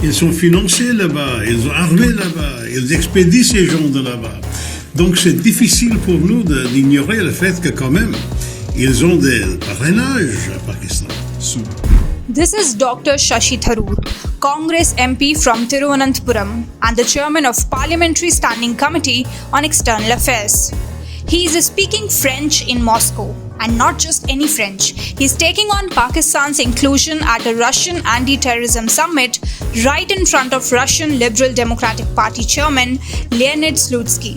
Ils sont financés là-bas, ils sont armés là-bas, ils expédient ces gens de là-bas. Donc c'est difficile pour nous d'ignorer le fait que quand même, ils ont des parrainages à Pakistan. This is Dr. Shashi Tharoor, Congress MP from Thiruvananthapuram and the chairman of Parliamentary Standing Committee on External Affairs. He is speaking French in Moscow, and not just any French. He is taking on Pakistan's inclusion at a Russian anti-terrorism summit right in front of Russian Liberal Democratic Party chairman Leonid Slutsky.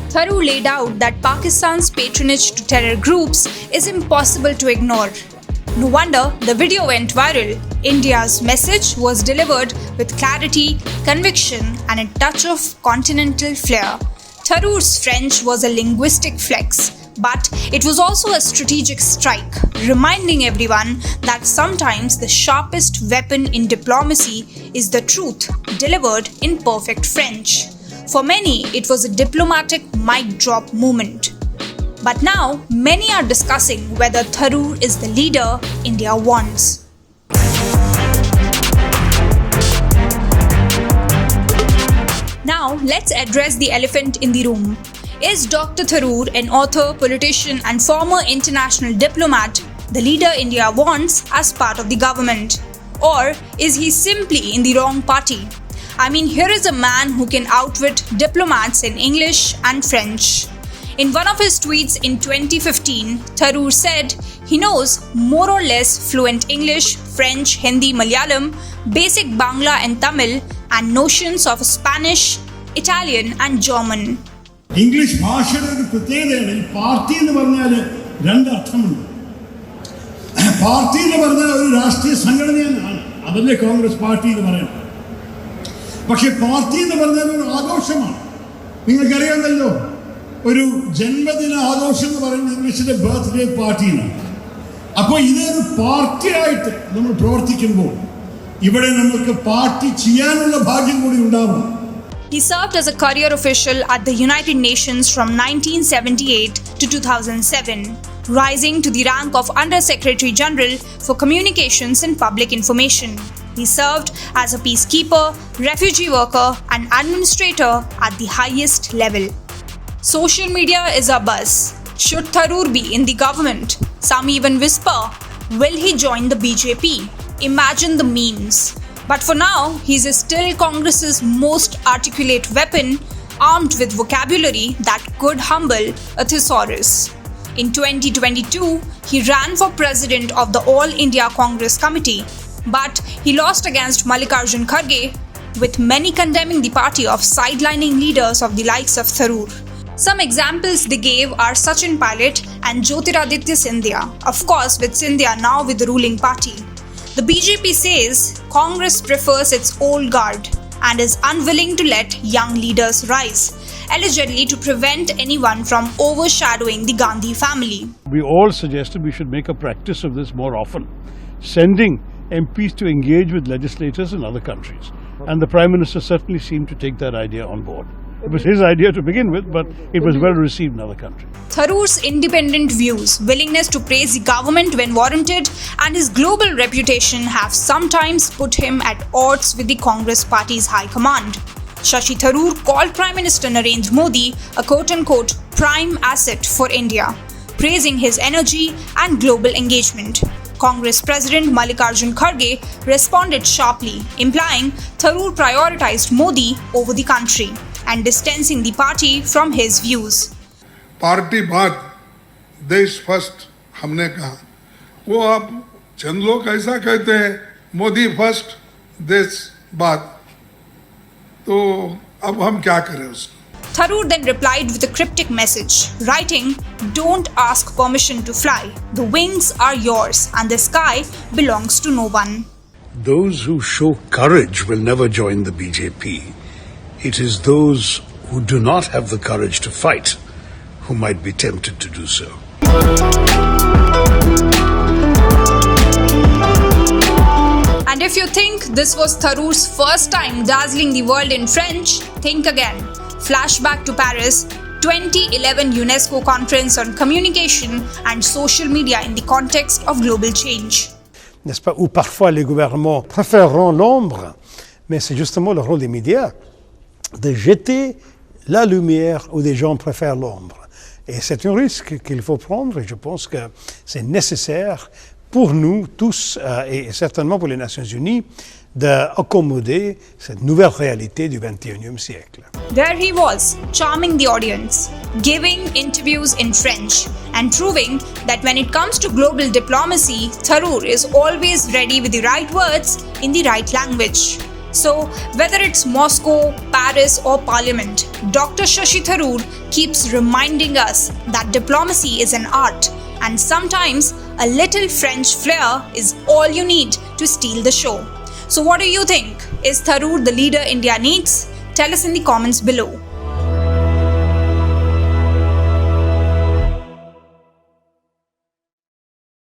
Tharoor laid out that Pakistan's patronage to terror groups is impossible to ignore. No wonder the video went viral. India's message was delivered with clarity, conviction, and a touch of continental flair. Tharoor's French was a linguistic flex, but it was also a strategic strike, reminding everyone that sometimes the sharpest weapon in diplomacy is the truth, delivered in perfect French. For many, it was a diplomatic mic drop moment. But now, many are discussing whether Tharoor is the leader India wants. Now, let's address the elephant in the room. Is Dr. Tharoor, an author, politician, and former international diplomat, the leader India wants as part of the government? Or is he simply in the wrong party? I mean, here is a man who can outwit diplomats in English and French. In one of his tweets in 2015, Tharoor said he knows more or less fluent English, French, Hindi, Malayalam, basic Bangla and Tamil, and notions of Spanish, Italian, and German. English ഭാഷയുടെ ഒരു പ്രത്യേകതയാണ് ഈ party എന്ന് പറഞ്ഞാൽ രണ്ട് അർത്ഥമുണ്ട്. Party എന്ന് പറഞ്ഞാൽ ഒരു രാഷ്ട്രീയ സംഘടനയാണ്, അതല്ലേ കോൺഗ്രസ് പാർട്ടി എന്ന് പറയുന്നത്. പക്ഷെ പാർട്ടി എന്ന് പറഞ്ഞാൽ ഒരു ആഘോഷമാണ്. നിങ്ങൾക്കറിയാമല്ലോ, ഒരു ജന്മദിന ആഘോഷം എന്ന് പറയുന്നത് ഇംഗ്ലീഷിലെ ബർത്ത്ഡേ പാർട്ടിയാണ്. അപ്പോൾ ഇതൊരു പാർട്ടിയായിട്ട് നമ്മൾ പ്രവർത്തിക്കുമ്പോൾ ഇവിടെ നമുക്ക് പാർട്ടി ചെയ്യാനുള്ള ഭാഗ്യം കൂടി ഉണ്ടാവും. He served as a career official at the United Nations from 1978 to 2007, rising to the rank of Under Secretary General for Communications and Public Information. He served as a peacekeeper, refugee worker, and administrator at the highest level. Social media is a buzz. Should Tharoor be in the government? Some even whisper, will he join the BJP? Imagine the memes. But for now, he is still Congress's most articulate weapon, armed with vocabulary that could humble a thesaurus. In 2022, he ran for president of the All India Congress Committee, but he lost against Mallikarjun Kharge, with many condemning the party of sidelining leaders of the likes of Tharoor. Some examples they gave are Sachin Pilot and Jyotiraditya Scindia, of course with Scindia now with the ruling party. The BJP says Congress prefers its old guard and is unwilling to let young leaders rise, allegedly to prevent anyone from overshadowing the Gandhi family. We all suggested we should make a practice of this more often, sending MPs to engage with legislators in other countries. And the Prime Minister certainly seemed to take that idea on board. It was his idea to begin with, but it was well received in other countries. Tharoor's independent views, willingness to praise the government when warranted, and his global reputation have sometimes put him at odds with the Congress party's high command. Shashi Tharoor called Prime Minister Narendra Modi a quote-unquote prime asset for India, praising his energy and global engagement. Congress President Mallikarjun Kharge responded sharply, implying Tharoor prioritized Modi over the country and distancing the party from his views. Party बात देश first हमने कहा, वो अब चंद लोग ऐसा कहते हैं मोदी फर्स्ट देश बात, तो अब हम क्या करें उसको. Tharoor then replied with a cryptic message, writing, "Don't ask permission to fly. The wings are yours and the sky belongs to no one." Those who show courage will never join the BJP. It is those who do not have the courage to fight who might be tempted to do so. And if you think this was Tharoor's first time dazzling the world in French, think again. Flashback to Paris, 2011 UNESCO Conference on Communication and Social Media in the context of global change. N'est-ce pas, où parfois les gouvernements préféreront l'ombre Mais c'est justement le rôle des médias de jeter la lumière où des gens préfèrent l'ombre. Et c'est un risque qu'il faut prendre et je pense que c'est nécessaire pour nous tous et certainement pour les Nations Unies d'accommoder cette nouvelle réalité du XXIe siècle. There he was, charming the audience, giving interviews in French, and proving that when it comes to global diplomacy, Tharoor is always ready with the right words in the right language. So, whether it's Moscow, Paris, or Parliament, Dr. Shashi Tharoor keeps reminding us that diplomacy is an art, and sometimes a little French flair is all you need to steal the show. So what do you think? Is Tharoor the leader India needs? Tell us in the comments below.